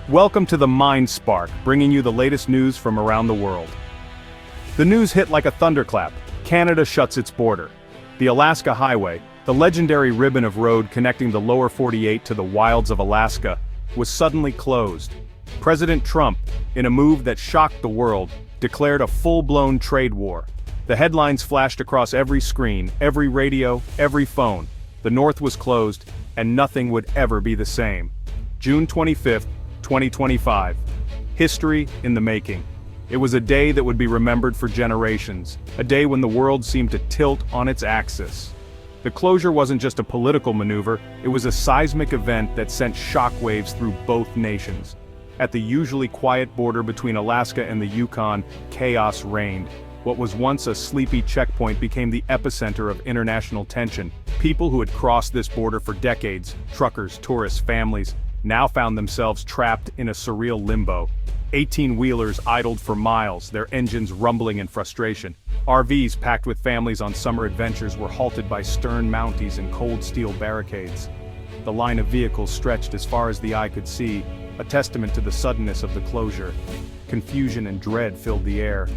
Welcome to the Mind Spark, bringing you the latest news from around the world. The news hit like a thunderclap. Canada shuts its border. The Alaska Highway, the legendary ribbon of road connecting the lower 48 to the wilds of Alaska, was suddenly closed. President Trump, in a move that shocked the world, declared a full-blown trade war. The headlines flashed across every screen, every radio, every phone. The North was closed, and nothing would ever be the same. June 25, 2025. History in the making. It was a day that would be remembered for generations, a day when the world seemed to tilt on its axis. The closure wasn't just a political maneuver, it was a seismic event that sent shockwaves through both nations. At the usually quiet border between Alaska and the Yukon, chaos reigned. What was once a sleepy checkpoint became the epicenter of international tension. People who had crossed this border for decades, truckers, tourists, families, now found themselves trapped in a surreal limbo. 18-wheelers idled for miles, their engines rumbling in frustration. RVs packed with families on summer adventures were halted by stern Mounties and cold steel barricades. The line of vehicles stretched as far as the eye could see, a testament to the suddenness of the closure. Confusion and dread filled the air.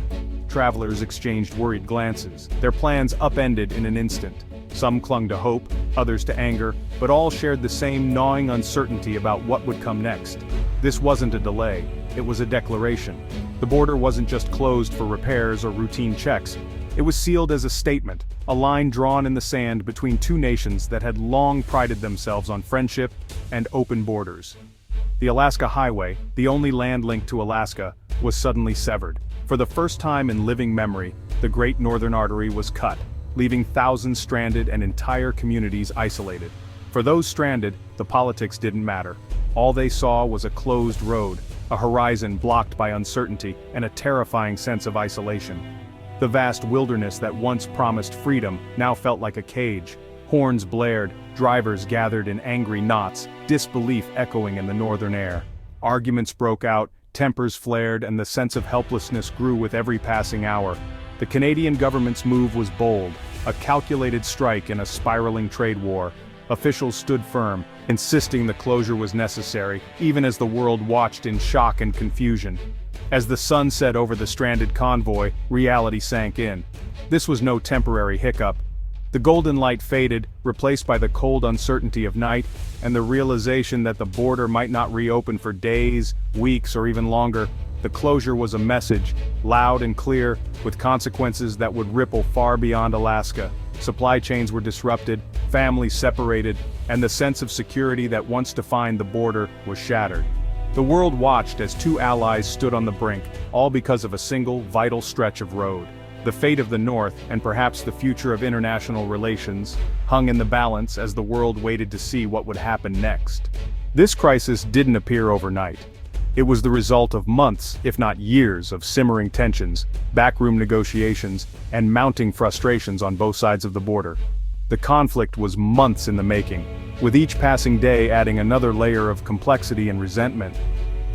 Travelers exchanged worried glances, their plans upended in an instant. Some clung to hope, others to anger, but all shared the same gnawing uncertainty about what would come next. This wasn't a delay, it was a declaration. The border wasn't just closed for repairs or routine checks. It was sealed as a statement, a line drawn in the sand between two nations that had long prided themselves on friendship and open borders. The Alaska Highway, the only land link to Alaska, was suddenly severed. For the first time in living memory, the Great Northern Artery was cut, leaving thousands stranded and entire communities isolated. For those stranded, the politics didn't matter. All they saw was a closed road, a horizon blocked by uncertainty, and a terrifying sense of isolation. The vast wilderness that once promised freedom now felt like a cage. Horns blared, drivers gathered in angry knots, disbelief echoing in the northern air. Arguments broke out, tempers flared, and the sense of helplessness grew with every passing hour. The Canadian government's move was bold, a calculated strike in a spiraling trade war. Officials stood firm, insisting the closure was necessary, even as the world watched in shock and confusion. As the sun set over the stranded convoy, reality sank in. This was no temporary hiccup. The golden light faded, replaced by the cold uncertainty of night, and the realization that the border might not reopen for days, weeks, or even longer. The closure was a message, loud and clear, with consequences that would ripple far beyond Alaska. Supply chains were disrupted, families separated, and the sense of security that once defined the border was shattered. The world watched as two allies stood on the brink, all because of a single, vital stretch of road. The fate of the North, and perhaps the future of international relations, hung in the balance as the world waited to see what would happen next. This crisis didn't appear overnight. It was the result of months, if not years, of simmering tensions, backroom negotiations, and mounting frustrations on both sides of the border. The conflict was months in the making, with each passing day adding another layer of complexity and resentment.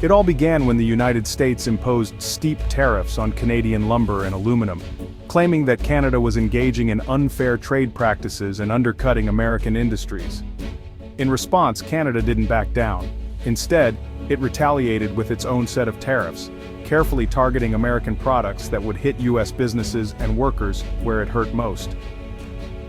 It all began when the United States imposed steep tariffs on Canadian lumber and aluminum, claiming that Canada was engaging in unfair trade practices and undercutting American industries. In response, Canada didn't back down. Instead, it retaliated with its own set of tariffs, carefully targeting American products that would hit U.S. businesses and workers where it hurt most.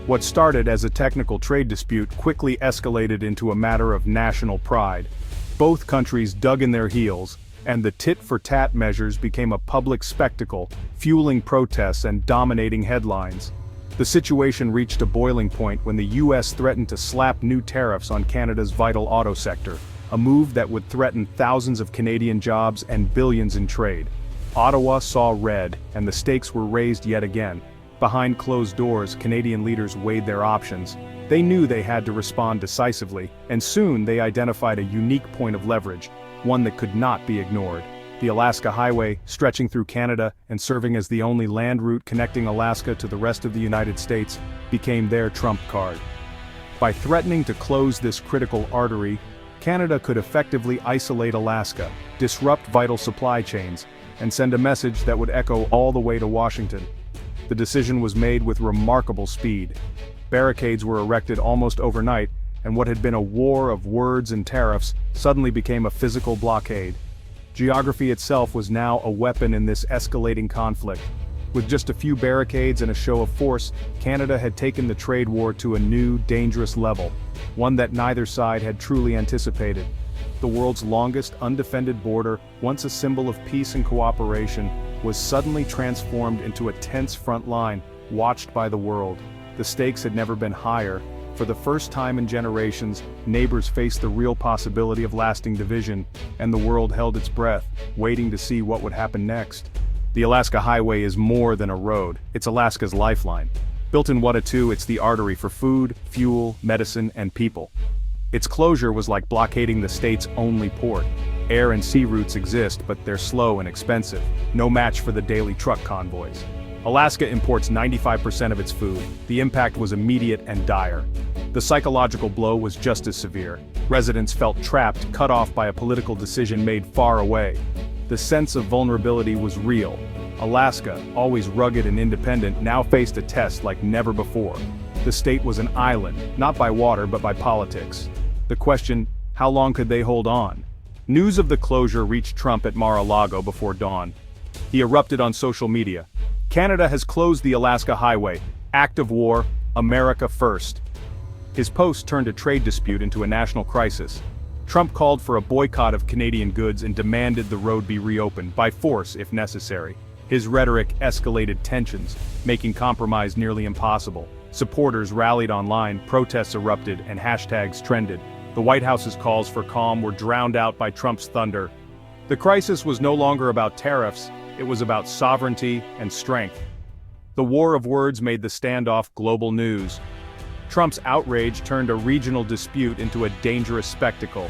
What started as a technical trade dispute quickly escalated into a matter of national pride. Both countries dug in their heels, and the tit-for-tat measures became a public spectacle, fueling protests and dominating headlines. The situation reached a boiling point when the U.S. threatened to slap new tariffs on Canada's vital auto sector, a move that would threaten thousands of Canadian jobs and billions in trade. Ottawa saw red, and the stakes were raised yet again. Behind closed doors, Canadian leaders weighed their options. They knew they had to respond decisively, and soon they identified a unique point of leverage, one that could not be ignored. The Alaska Highway, stretching through Canada and serving as the only land route connecting Alaska to the rest of the United States, became their trump card. By threatening to close this critical artery, Canada could effectively isolate Alaska, disrupt vital supply chains, and send a message that would echo all the way to Washington. The decision was made with remarkable speed. Barricades were erected almost overnight, and what had been a war of words and tariffs suddenly became a physical blockade. Geography itself was now a weapon in this escalating conflict. With just a few barricades and a show of force, Canada had taken the trade war to a new, dangerous level, one that neither side had truly anticipated. The world's longest undefended border, once a symbol of peace and cooperation, was suddenly transformed into a tense front line, watched by the world. The stakes had never been higher. For the first time in generations, neighbors faced the real possibility of lasting division, and the world held its breath, waiting to see what would happen next. The Alaska Highway is more than a road, it's Alaska's lifeline. Built in Watutu, it's the artery for food, fuel, medicine, and people. Its closure was like blockading the state's only port. Air and sea routes exist, but they're slow and expensive, no match for the daily truck convoys. Alaska imports 95% of its food. The impact was immediate and dire. The psychological blow was just as severe. Residents felt trapped, cut off by a political decision made far away. The sense of vulnerability was real. Alaska, always rugged and independent, now faced a test like never before. The state was an island, not by water but by politics. The question, how long could they hold on? News of the closure reached Trump at Mar-a-Lago before dawn. He erupted on social media. Canada has closed the Alaska Highway. Act of war, America first. His post turned a trade dispute into a national crisis. Trump called for a boycott of Canadian goods and demanded the road be reopened, by force if necessary. His rhetoric escalated tensions, making compromise nearly impossible. Supporters rallied online, protests erupted, and hashtags trended. The White House's calls for calm were drowned out by Trump's thunder. The crisis was no longer about tariffs, it was about sovereignty and strength. The war of words made the standoff global news. Trump's outrage turned a regional dispute into a dangerous spectacle.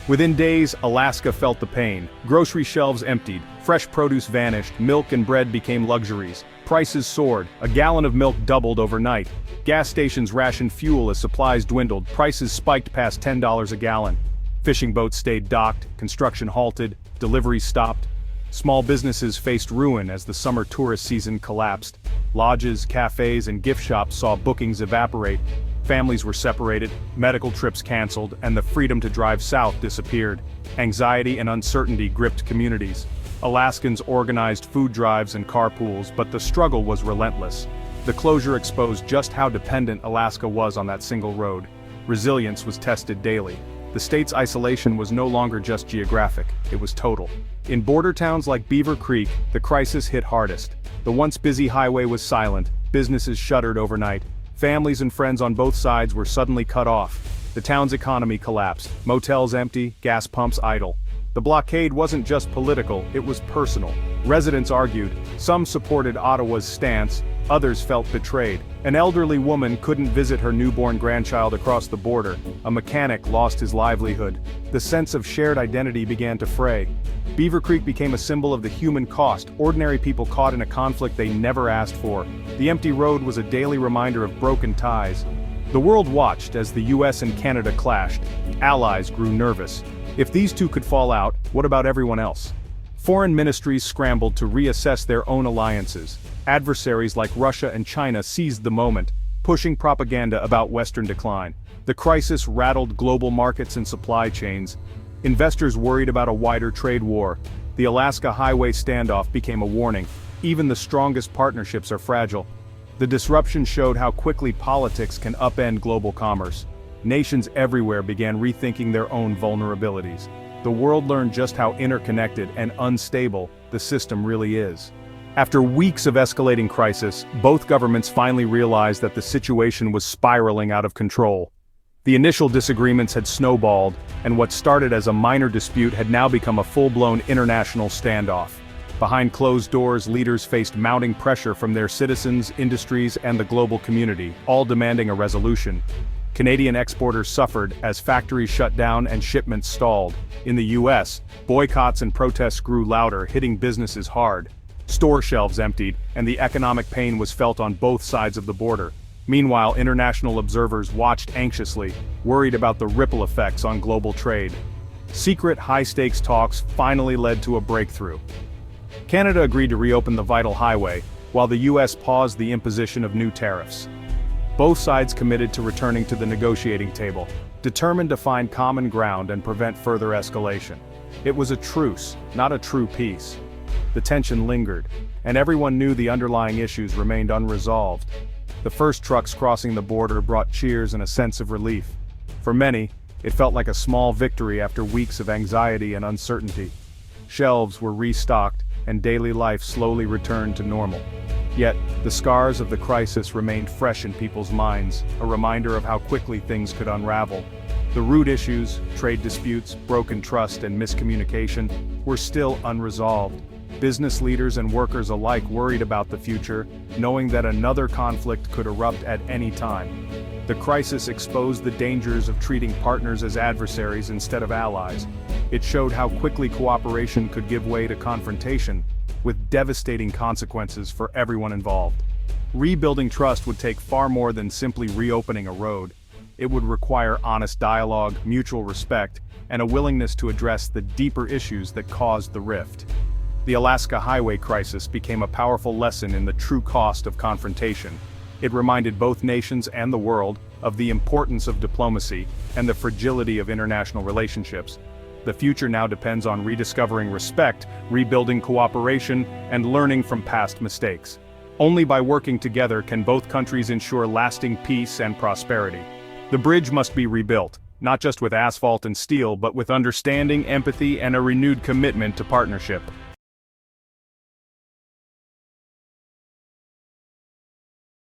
Within days, Alaska felt the pain. Grocery shelves emptied, fresh produce vanished, milk and bread became luxuries. Prices soared, a gallon of milk doubled overnight. Gas stations rationed fuel as supplies dwindled, prices spiked past $10 a gallon. Fishing boats stayed docked, construction halted, deliveries stopped. Small businesses faced ruin as the summer tourist season collapsed. Lodges, cafes, and gift shops saw bookings evaporate. Families were separated, medical trips canceled, and the freedom to drive south disappeared. Anxiety and uncertainty gripped communities. Alaskans organized food drives and carpools, but the struggle was relentless. The closure exposed just how dependent Alaska was on that single road. Resilience was tested daily. The state's isolation was no longer just geographic, it was total. In border towns like Beaver Creek, the crisis hit hardest. The once busy highway was silent, businesses shuttered overnight. Families and friends on both sides were suddenly cut off. The town's economy collapsed, motels empty, gas pumps idle. The blockade wasn't just political, it was personal. Residents argued, some supported Ottawa's stance, others felt betrayed. An elderly woman couldn't visit her newborn grandchild across the border. A mechanic lost his livelihood. The sense of shared identity began to fray. Beaver Creek became a symbol of the human cost, ordinary people caught in a conflict they never asked for. The empty road was a daily reminder of broken ties. The world watched as the US and Canada clashed. Allies grew nervous. If these two could fall out, what about everyone else? Foreign ministries scrambled to reassess their own alliances. Adversaries like Russia and China seized the moment, pushing propaganda about Western decline. The crisis rattled global markets and supply chains. Investors worried about a wider trade war. The Alaska Highway standoff became a warning. Even the strongest partnerships are fragile. The disruption showed how quickly politics can upend global commerce. Nations everywhere began rethinking their own vulnerabilities. The world learned just how interconnected and unstable the system really is. After weeks of escalating crisis, both governments finally realized that the situation was spiraling out of control. The initial disagreements had snowballed, and what started as a minor dispute had now become a full-blown international standoff. Behind closed doors, leaders faced mounting pressure from their citizens, industries, and the global community, all demanding a resolution. Canadian exporters suffered as factories shut down and shipments stalled. In the US, boycotts and protests grew louder, hitting businesses hard. Store shelves emptied, and the economic pain was felt on both sides of the border. Meanwhile, international observers watched anxiously, worried about the ripple effects on global trade. Secret, high-stakes talks finally led to a breakthrough. Canada agreed to reopen the vital highway, while the US paused the imposition of new tariffs. Both sides committed to returning to the negotiating table. determined to find common ground and prevent further escalation. It was a truce, not a true peace. The tension lingered, and everyone knew the underlying issues remained unresolved. The first trucks crossing the border brought cheers and a sense of relief. For many, it felt like a small victory after weeks of anxiety and uncertainty. Shelves were restocked, and daily life slowly returned to normal. Yet, the scars of the crisis remained fresh in people's minds, a reminder of how quickly things could unravel. The root issues, trade disputes, broken trust, and miscommunication, were still unresolved. Business leaders and workers alike worried about the future, knowing that another conflict could erupt at any time. The crisis exposed the dangers of treating partners as adversaries instead of allies. It showed how quickly cooperation could give way to confrontation, with devastating consequences for everyone involved. Rebuilding trust would take far more than simply reopening a road. It would require honest dialogue, mutual respect, and a willingness to address the deeper issues that caused the rift. The Alaska Highway crisis became a powerful lesson in the true cost of confrontation. It reminded both nations and the world of the importance of diplomacy and the fragility of international relationships. The future now depends on rediscovering respect, rebuilding cooperation, and learning from past mistakes. Only by working together can both countries ensure lasting peace and prosperity. The bridge must be rebuilt, not just with asphalt and steel, but with understanding, empathy, and a renewed commitment to partnership.